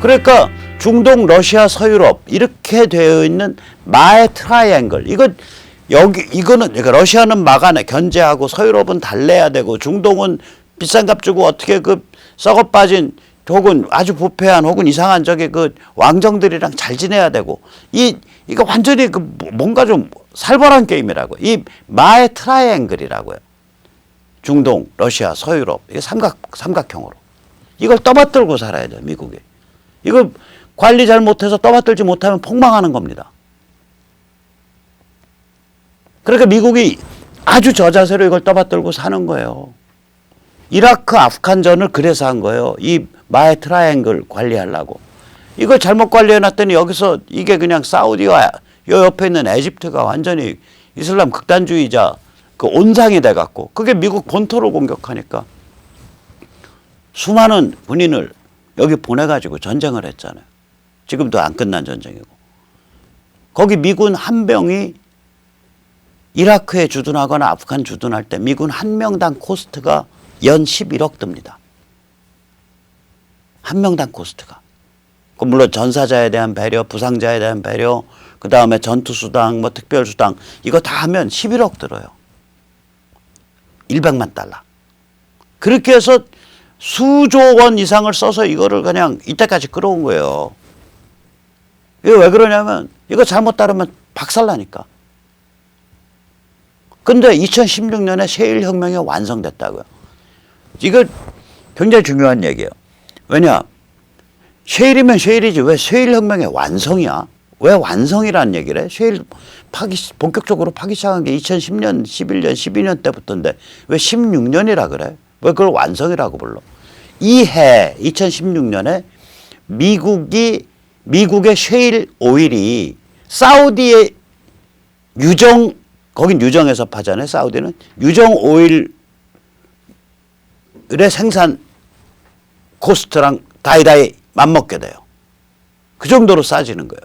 그러니까 중동, 러시아, 서유럽 이렇게 되어 있는 마의 트라이앵글. 이거는 그러니까 러시아는 막아내 견제하고 서유럽은 달래야 되고 중동은 비싼 값 주고 어떻게 그 썩어 빠진 혹은 아주 부패한 혹은 이상한 저기 그 왕정들이랑 잘 지내야 되고 이거 완전히 그 뭔가 좀 살벌한 게임이라고. 이 마의 트라이앵글이라고요. 중동, 러시아, 서유럽 이게 삼각형으로 이걸 떠받들고 살아야 돼요. 미국이. 이거 관리 잘못해서 떠받들지 못하면 폭망하는 겁니다. 그러니까 미국이 아주 저자세로 이걸 떠받들고 사는 거예요. 이라크 아프간전을 그래서 한 거예요. 이 마의 트라이앵글 관리하려고. 이걸 잘못 관리해놨더니 여기서 이게 그냥 사우디와 요 옆에 있는 에집트가 완전히 이슬람 극단주의자 그 온상이 돼갖고 그게 미국 본토를 공격하니까 수많은 군인을 여기 보내가지고 전쟁을 했잖아요. 지금도 안 끝난 전쟁이고. 거기 미군 한 병이 이라크에 주둔하거나 아프간 주둔할 때 미군 한 명당 코스트가 연 11억 듭니다. 한 명당 코스트가. 물론 전사자에 대한 배려, 부상자에 대한 배려, 그 다음에 전투수당, 뭐 특별수당 이거 다 하면 11억 들어요. 100만 달러. 그렇게 해서 수조 원 이상을 써서 이거를 그냥 이때까지 끌어온 거예요. 이거 왜 그러냐면 이거 잘못 따르면 박살나니까. 근데 2016년에 셰일 혁명이 완성됐다고요. 이거 굉장히 중요한 얘기예요. 왜냐? 셰일이면 셰일이지 왜 셰일 혁명의 완성이야? 왜 완성이라는 얘기를 해? 셰일 본격적으로 파기 시작한 게 2010년, 11년, 12년 때부터인데 왜 16년이라 그래? 왜 그걸 완성이라고 불러? 이 해 2016년에 미국의 셰일 오일이 사우디의 거긴 유정에서 파잖아요. 사우디는 유정 오일의 생산 코스트랑 다이다이 맞먹게 돼요. 그 정도로 싸지는 거예요.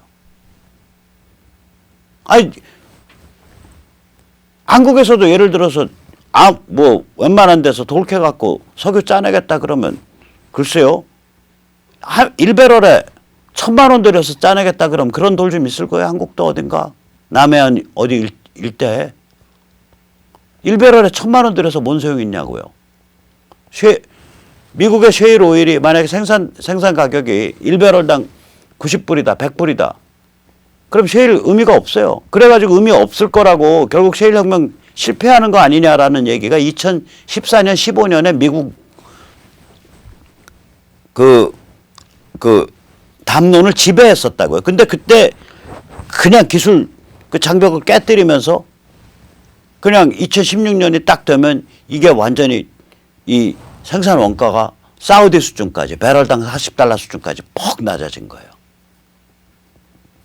아니 한국에서도 예를 들어서 뭐 웬만한 데서 돌캐갖고 석유 짜내겠다 그러면 글쎄요. 1배럴에 1,000만 원 들여서 짜내겠다 그러면 그런 돌 좀 있을 거예요. 한국도 어딘가 남해안 어디 일대에 1배럴에 1,000만 원 들여서 뭔 소용이 있냐고요. 미국의 셰일 오일이 만약에 생산 가격이 1배럴당 90불이다, 100불이다. 그럼 셰일 의미가 없어요. 그래가지고 의미 없을 거라고 결국 셰일 혁명 실패하는 거 아니냐라는 얘기가 2014년, 15년에 미국 그 담론을 지배했었다고요. 근데 그때 그냥 기술 그 장벽을 깨뜨리면서 그냥 2016년이 딱 되면 이게 완전히 이 생산 원가가 사우디 수준까지 배럴당 40달러 수준까지 퍽 낮아진 거예요.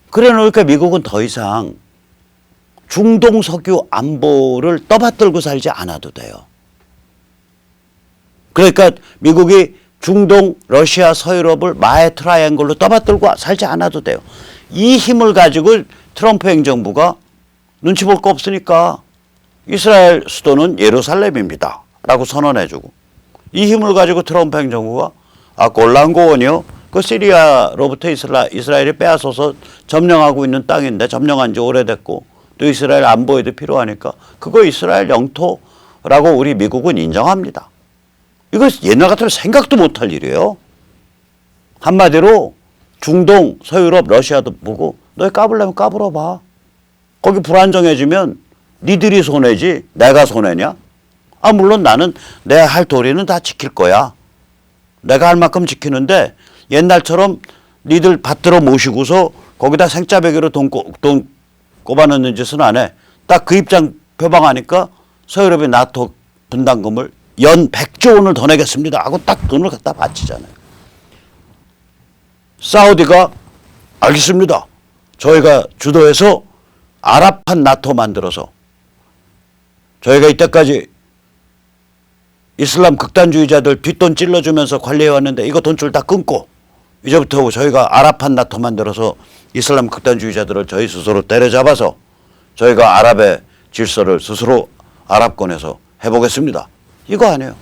그래 놓으니까 미국은 더 이상 중동 석유 안보를 떠받들고 살지 않아도 돼요. 그러니까 미국이 중동, 러시아, 서유럽을 마의 트라이앵글로 떠받들고 살지 않아도 돼요. 이 힘을 가지고 트럼프 행정부가 눈치 볼 거 없으니까 이스라엘 수도는 예루살렘입니다. 라고 선언해주고 이 힘을 가지고 트럼프 행정부가 골란고원이요. 그 시리아로부터 이스라엘이 빼앗아서 점령하고 있는 땅인데 점령한 지 오래됐고 또 이스라엘 안보에도 필요하니까 그거 이스라엘 영토라고 우리 미국은 인정합니다. 이거 옛날 같으면 생각도 못할 일이에요. 한마디로 중동, 서유럽, 러시아도 보고 너희 까불려면 까불어봐. 거기 불안정해지면 니들이 손해지 내가 손해냐? 물론 나는 내 할 도리는 다 지킬 거야. 내가 할 만큼 지키는데 옛날처럼 니들 받들어 모시고서 거기다 생짜배기로 돈 꼽아넣는 짓은 안 해. 딱 그 입장 표방하니까 서유럽이 나토 분담금을 연 100조 원을 더 내겠습니다 하고 딱 돈을 갖다 바치잖아요. 사우디가 알겠습니다. 저희가 주도해서 아랍판 나토 만들어서 저희가 이때까지 이슬람 극단주의자들 뒷돈 찔러주면서 관리해왔는데 이거 돈줄 다 끊고 이제부터 저희가 아랍판 나토 만들어서 이슬람 극단주의자들을 저희 스스로 때려잡아서 저희가 아랍의 질서를 스스로 아랍권에서 해보겠습니다. 이거 아니에요.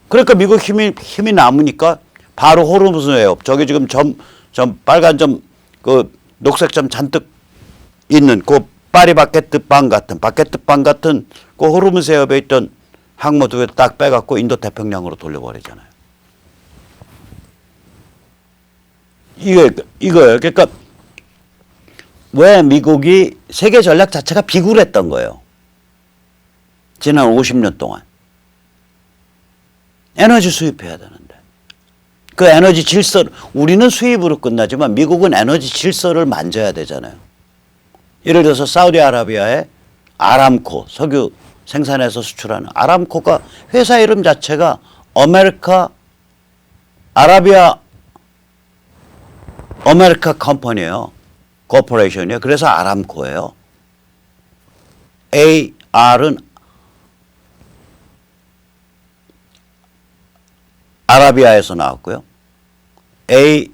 그러니까 미국 힘이 남으니까 바로 호르무즈 해협. 저기 지금 점 빨간 점, 그 녹색 점 잔뜩 있는 그 바게트빵 같은 그 호르무즈 해협에 있던 항모 두 개 딱 빼갖고 인도 태평양으로 돌려버리잖아요. 이거예요. 그러니까 왜 미국이 세계 전략 자체가 비굴했던 거예요. 지난 50년 동안. 에너지 수입해야 되는데. 그 에너지 질서, 우리는 수입으로 끝나지만 미국은 에너지 질서를 만져야 되잖아요. 예를 들어서 사우디아라비아의 아람코, 석유 생산해서 수출하는 아람코가 회사 이름 자체가 아메리카 컴퍼니예요. 코퍼레이션이에요. 그래서 아람코예요. AR은 아라비아에서 나왔고요. AM은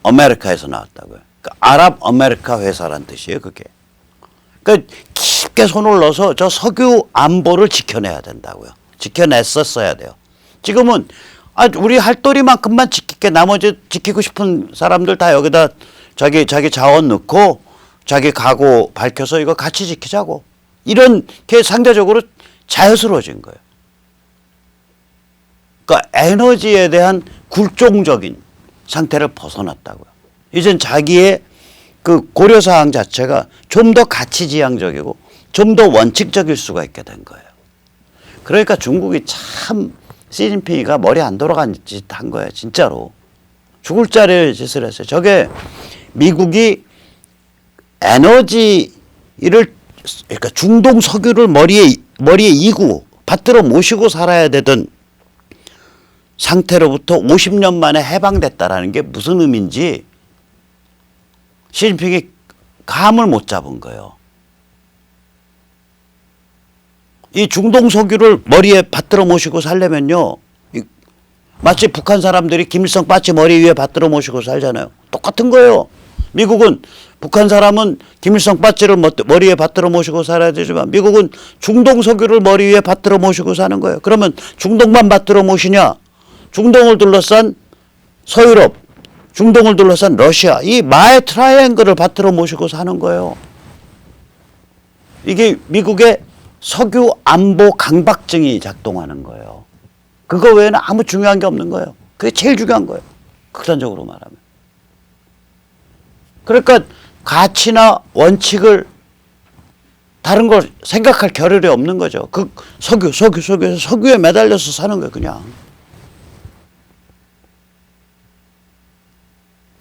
아메리카에서 나왔다고요. 그러니까 아랍 아메리카 회사란 뜻이에요. 그게. 그러니까 깊게 손을 넣어서 저 석유 안보를 지켜내야 된다고요. 지켜냈었어야 돼요. 지금은 우리 할도리만큼만 지킬게, 나머지 지키고 싶은 사람들 다 여기다 자기 자원 넣고 자기 각오 밝혀서 이거 같이 지키자고. 이런 게 상대적으로 자연스러워진 거예요. 그러니까 에너지에 대한 굴종적인 상태를 벗어났다고요. 이젠 자기의 그 고려사항 자체가 좀 더 가치지향적이고 좀 더 원칙적일 수가 있게 된 거예요. 그러니까 중국이 참 시진핑이가 머리 안 돌아간 짓 한 거예요. 진짜로. 죽을 자리의 짓을 했어요. 저게 미국이 에너지를, 그러니까 중동 석유를 머리에 이고 받들어 모시고 살아야 되던 상태로부터 50년 만에 해방됐다라는 게 무슨 의미인지 시진핑이 감을 못 잡은 거예요. 이 중동 석유를 머리에 받들어 모시고 살려면요, 마치 북한 사람들이 김일성 빠치 머리 위에 받들어 모시고 살잖아요. 똑같은 거예요. 미국은 북한 사람은 김일성 빠치를 머리에 받들어 모시고 살아야 되지만 미국은 중동 석유를 머리 위에 받들어 모시고 사는 거예요. 그러면 중동만 받들어 모시냐? 중동을 둘러싼 서유럽, 중동을 둘러싼 러시아, 이 마의 트라이앵글을 받들어 모시고 사는 거예요. 이게 미국의 석유 안보 강박증이 작동하는 거예요. 그거 외에는 아무 중요한 게 없는 거예요. 그게 제일 중요한 거예요. 극단적으로 말하면. 그러니까 가치나 원칙을 다른 걸 생각할 겨를이 없는 거죠. 그 석유에 매달려서 사는 거예요, 그냥.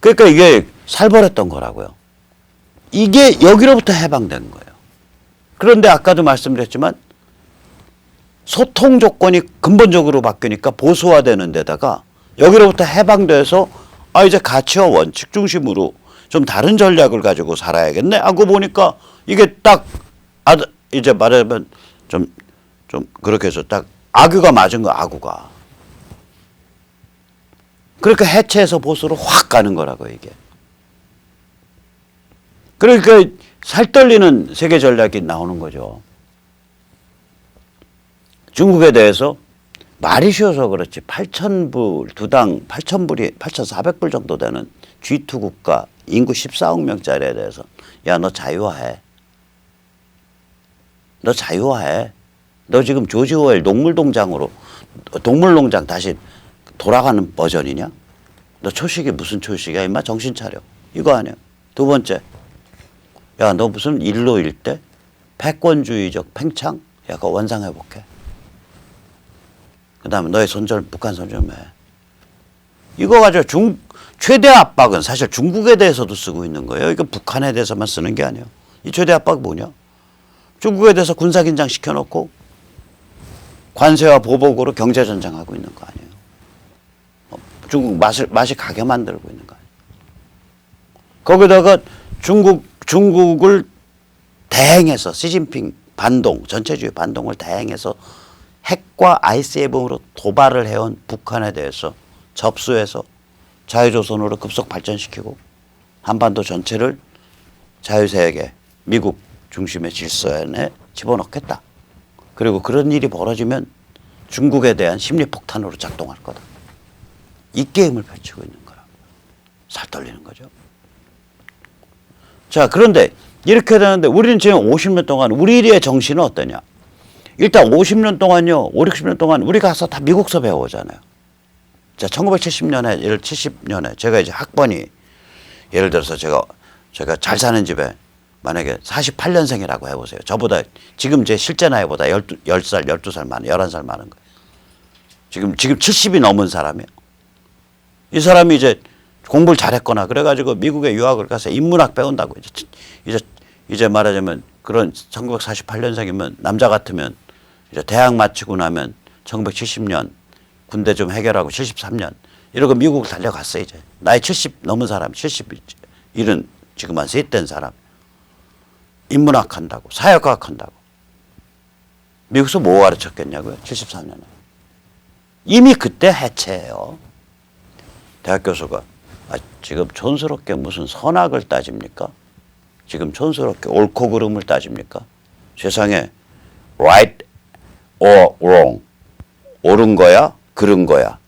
그러니까 이게 살벌했던 거라고요. 이게 여기로부터 해방된 거예요. 그런데 아까도 말씀드렸지만 소통 조건이 근본적으로 바뀌니까 보수화되는 데다가 여기로부터 해방돼서 이제 가치와 원칙 중심으로 좀 다른 전략을 가지고 살아야겠네 하고 보니까 이게 딱 이제 말하면 좀 그렇게 해서 딱 악유가 맞은 거, 악우가. 그러니까 해체해서 보수로 확 가는 거라고 이게. 그러니까 살떨리는 세계 전략이 나오는 거죠. 중국에 대해서 말이 쉬워서 그렇지 8,000불 두당 8,000불이 8,400불 정도 되는 G2 국가 인구 14억 명짜리에 대해서 야, 너 자유화해. 너 자유화해. 너 지금 조지 오웰 동물농장 다시 돌아가는 버전이냐? 너 초식이 무슨 초식이야? 임마 정신 차려. 이거 아니야. 두 번째. 야, 너 무슨 일로 일대? 패권주의적 팽창? 야, 그거 원상회복해. 그 다음에 너의 북한 선점해. 이거 가지고 최대 압박은 사실 중국에 대해서도 쓰고 있는 거예요. 이거 북한에 대해서만 쓰는 게 아니에요. 이 최대 압박이 뭐냐? 중국에 대해서 군사긴장 시켜놓고 관세와 보복으로 경제전쟁하고 있는 거 아니에요. 중국 맛이 가게 만들고 있는 거 아니에요. 거기다가 중국을 대행해서 시진핑 전체주의 반동을 대행해서 핵과 ICBM으로 도발을 해온 북한에 대해서 접수해서 자유조선으로 급속 발전시키고 한반도 전체를 자유세계, 미국 중심의 질서 안에 집어넣겠다. 그리고 그런 일이 벌어지면 중국에 대한 심리폭탄으로 작동할 거다. 이 게임을 펼치고 있는 거라. 살 떨리는 거죠. 자, 그런데 이렇게 되는데 우리는 지금 50년 동안 우리의 정신은 어떠냐? 일단 50년 동안요, 5, 60년 동안 우리 가서 다 미국서 배워오잖아요. 자, 1970년에, 예를 70년에 제가 이제 학번이 예를 들어서 제가 잘 사는 집에 만약에 48년생이라고 해보세요. 저보다 지금 제 실제 나이보다 10살, 12살 많은, 11살 많은 거예요. 지금 70이 넘은 사람이에요. 이 사람이 이제 공부를 잘했거나 그래가지고 미국에 유학을 가서 인문학 배운다고 이제 말하자면 그런 1948년생이면 남자 같으면 이제 대학 마치고 나면 1970년 군대 좀 해결하고 73년 이러고 미국을 달려갔어. 이제 나이 70 넘은 사람, 71은 지금 한 셋된 사람 인문학 한다고, 사회과학 한다고. 미국에서 뭐 가르쳤겠냐고요? 74년에. 이미 그때 해체해요. 대학 교수가 지금 촌스럽게 무슨 선악을 따집니까? 지금 촌스럽게 옳고 그름을 따집니까? 세상에 right or wrong, 옳은 거야, 그른 거야.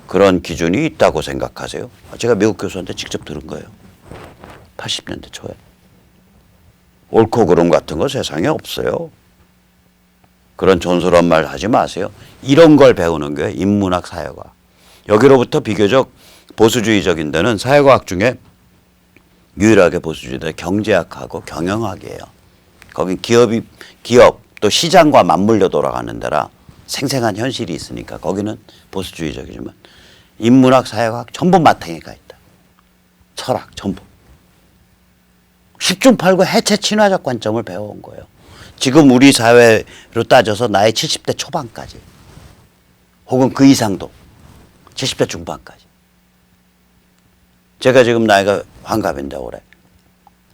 그런 기준이 있다고 생각하세요? 제가 미국 교수한테 직접 들은 거예요. 80년대 초에. 옳고 그름 같은 거 세상에 없어요. 그런 촌스러운 말 하지 마세요. 이런 걸 배우는 게 인문학 사회과학. 여기로부터 비교적 보수주의적인 데는 사회과학 중에 유일하게 보수주의자 경제학하고 경영학이에요. 거긴 기업 또 시장과 맞물려 돌아가는 데라 생생한 현실이 있으니까 거기는 보수주의적이지만 인문학, 사회과학 전부 마탱이가 있다. 철학 전부. 10중 8구 해체 친화적 관점을 배워온 거예요. 지금 우리 사회로 따져서 나이 70대 초반까지 혹은 그 이상도 70대 중반까지. 제가 지금 나이가 환갑인데 올해.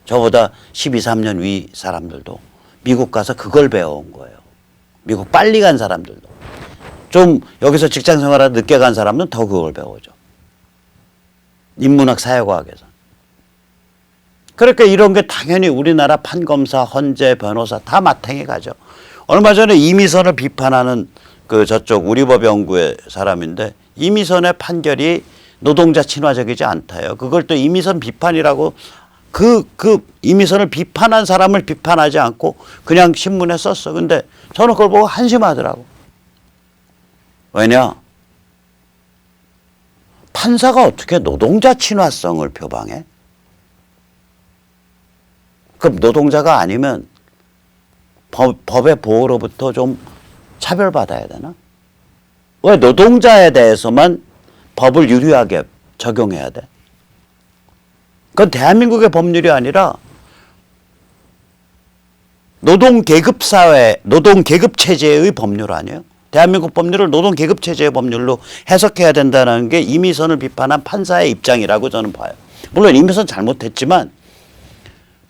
저보다 12, 13년 위 사람들도 미국 가서 그걸 배워온 거예요. 미국 빨리 간 사람들도. 좀 여기서 직장 생활을 늦게 간 사람은 더 그걸 배우죠. 인문학 사회과학에서. 그러니까 이런 게 당연히 우리나라 판검사, 헌재, 변호사 다 마탱이 가죠. 얼마 전에 이미선을 비판하는 그 저쪽 우리법연구의 사람인데 이미선의 판결이 노동자 친화적이지 않다요. 그걸 또 이미선 비판이라고 그 이미선을 비판한 사람을 비판하지 않고 그냥 신문에 썼어. 근데 저는 그걸 보고 한심하더라고. 왜냐? 판사가 어떻게 노동자 친화성을 표방해? 그럼 노동자가 아니면 법의 보호로부터 좀 차별받아야 되나? 왜 노동자에 대해서만 법을 유리하게 적용해야 돼? 그건 대한민국의 법률이 아니라 노동계급사회, 노동계급체제의 법률 아니에요? 대한민국 법률을 노동계급체제의 법률로 해석해야 된다는 게 이미선을 비판한 판사의 입장이라고 저는 봐요. 물론 이미선 잘못했지만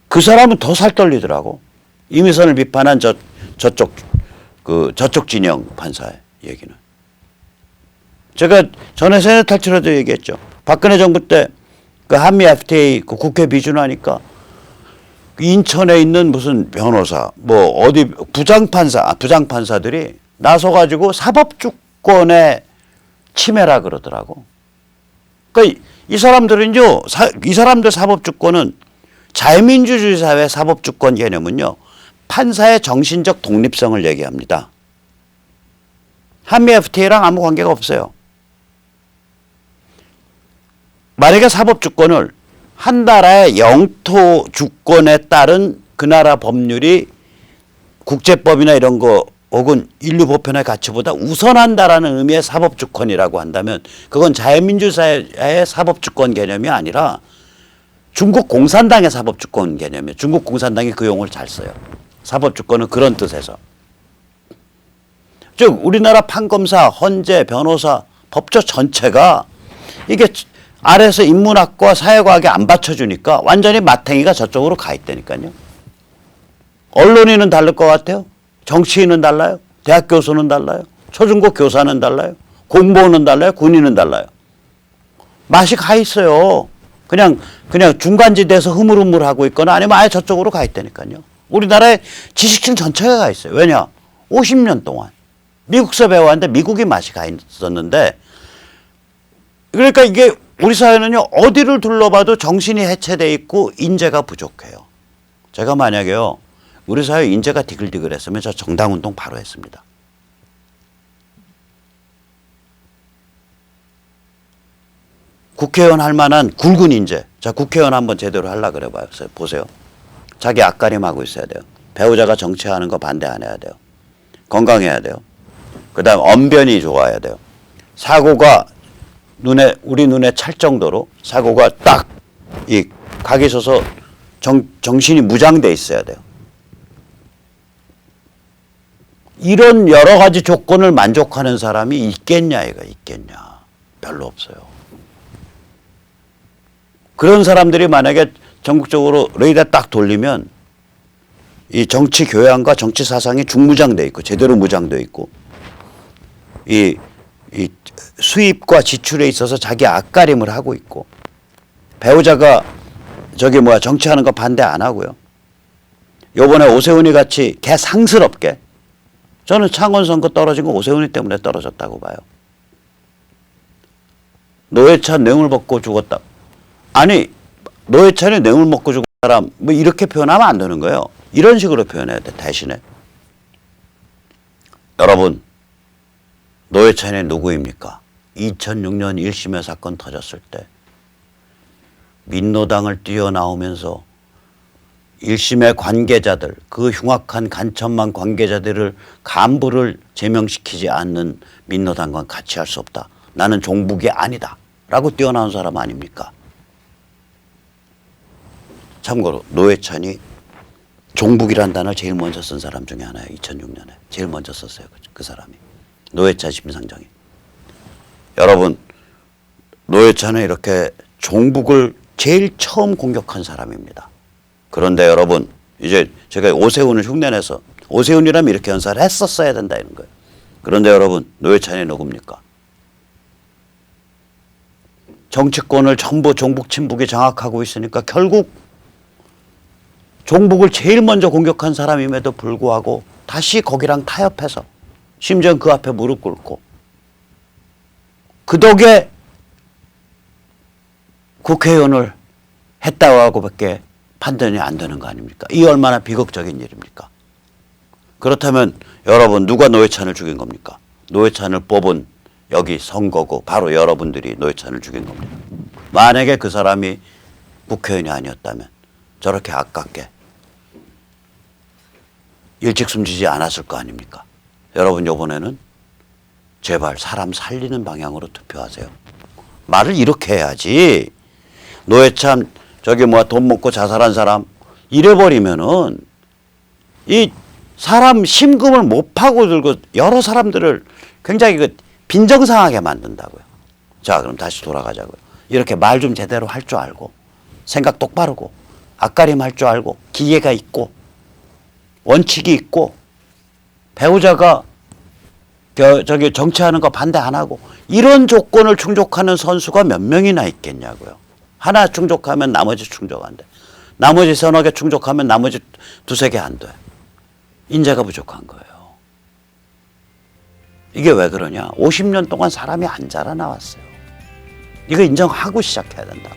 그 사람은 더 살 떨리더라고. 이미선을 비판한 저쪽 진영 판사의 얘기는. 제가 전에 세뇌 탈출에도 얘기했죠. 박근혜 정부 때 그 한미 FTA 그 국회 비준하니까 인천에 있는 무슨 변호사, 뭐 어디 부장판사들이 나서가지고 사법주권의 침해라 그러더라고. 그러니까 이 사람들은요, 이 사람들 사법주권은 자유민주주의 사회 사법주권 개념은요, 판사의 정신적 독립성을 얘기합니다. 한미 FTA랑 아무 관계가 없어요. 만약에 사법주권을 한 나라의 영토 주권에 따른 그 나라 법률이 국제법이나 이런 거 혹은 인류 보편의 가치보다 우선한다라는 의미의 사법주권이라고 한다면 그건 자유민주사회의 사법주권 개념이 아니라 중국 공산당의 사법주권 개념이에요. 중국 공산당이 그 용어를 잘 써요. 사법주권은 그런 뜻에서. 즉 우리나라 판검사, 헌재, 변호사, 법조 전체가 이게 아래서 인문학과 사회과학에 안 받쳐주니까 완전히 마탱이가 저쪽으로 가 있다니까요. 언론인은 다를 것 같아요. 정치인은 달라요. 대학 교수는 달라요. 초중고 교사는 달라요. 공무원은 달라요. 군인은 달라요. 맛이 가 있어요. 그냥 중간지대에서 흐물흐물하고 있거나 아니면 아예 저쪽으로 가 있다니까요. 우리나라의 지식층 전체가 가 있어요. 왜냐? 50년 동안 미국서 배워왔는데 미국이 맛이 가 있었는데, 그러니까 이게 우리 사회는요, 어디를 둘러봐도 정신이 해체돼 있고 인재가 부족해요. 제가 만약에요, 우리 사회 인재가 디글디글했으면 저 정당운동 바로 했습니다. 국회의원 할 만한 굵은 인재. 자, 국회의원 한번 제대로 하려고 그래봐요. 보세요. 자기 앞가림하고 있어야 돼요. 배우자가 정치하는 거 반대 안 해야 돼요. 건강해야 돼요. 그 다음 언변이 좋아야 돼요. 사고가 우리 눈에 찰 정도로 사고가 딱 이 각이 서서 정신이 무장돼 있어야 돼요. 이런 여러 가지 조건을 만족하는 사람이 있겠냐, 이거 있겠냐. 별로 없어요. 그런 사람들이 만약에 전국적으로 레이더 딱 돌리면 이 정치 교양과 정치 사상이 중무장돼 있고 제대로 무장돼 있고 이 수입과 지출에 있어서 자기 앞가림을 하고 있고 배우자가 정치하는 거 반대 안 하고요. 요번에 오세훈이 같이 개상스럽게 저는 창원 선거 떨어진 거 오세훈이 때문에 떨어졌다고 봐요. 노회찬 뇌물 먹고 죽었다. 아니, 노회찬이 뇌물 먹고 죽은 사람 뭐 이렇게 표현하면 안 되는 거예요. 이런 식으로 표현해야 돼. 대신에 여러분, 노회찬이 누구입니까? 2006년 1심의 사건 터졌을 때 민노당을 뛰어나오면서 1심의 관계자들, 그 흉악한 간첩만 관계자들을 간부를 제명시키지 않는 민노당과 같이 할 수 없다. 나는 종북이 아니다. 라고 뛰어나온 사람 아닙니까? 참고로 노회찬이 종북이란 단어를 제일 먼저 쓴 사람 중에 하나예요. 2006년에. 제일 먼저 썼어요. 그 사람이. 노회찬 심상정이. 여러분, 노회찬은 이렇게 종북을 제일 처음 공격한 사람입니다. 그런데 여러분, 이제 제가 오세훈을 흉내내서 오세훈이라면 이렇게 연사를 했었어야 된다 이런 거예요. 그런데 여러분, 노회찬이 누굽니까? 정치권을 전부 종북 친북이 장악하고 있으니까 결국 종북을 제일 먼저 공격한 사람임에도 불구하고 다시 거기랑 타협해서 심지어 그 앞에 무릎 꿇고 그 덕에 국회의원을 했다고 하고밖에 판단이 안 되는 거 아닙니까? 이 얼마나 비극적인 일입니까? 그렇다면 여러분, 누가 노회찬을 죽인 겁니까? 노회찬을 뽑은 여기 선거구 바로 여러분들이 노회찬을 죽인 겁니다. 만약에 그 사람이 국회의원이 아니었다면 저렇게 아깝게 일찍 숨지지 않았을 거 아닙니까? 여러분, 이번에는 제발 사람 살리는 방향으로 투표하세요. 말을 이렇게 해야지. 노회찬 돈 먹고 자살한 사람 이래버리면은 이 사람 심금을 못 파고들고 여러 사람들을 굉장히 빈정상하게 만든다고요. 자, 그럼 다시 돌아가자고요. 이렇게 말 좀 제대로 할 줄 알고 생각 똑바르고 앞가림 할 줄 알고 기회가 있고 원칙이 있고 배우자가 정치하는 거 반대 안 하고 이런 조건을 충족하는 선수가 몇 명이나 있겠냐고요. 하나 충족하면 나머지 충족 안 돼. 나머지 서너 개 충족하면 나머지 두세 개 안 돼. 인재가 부족한 거예요. 이게 왜 그러냐? 50년 동안 사람이 안 자라나왔어요. 이거 인정하고 시작해야 된다.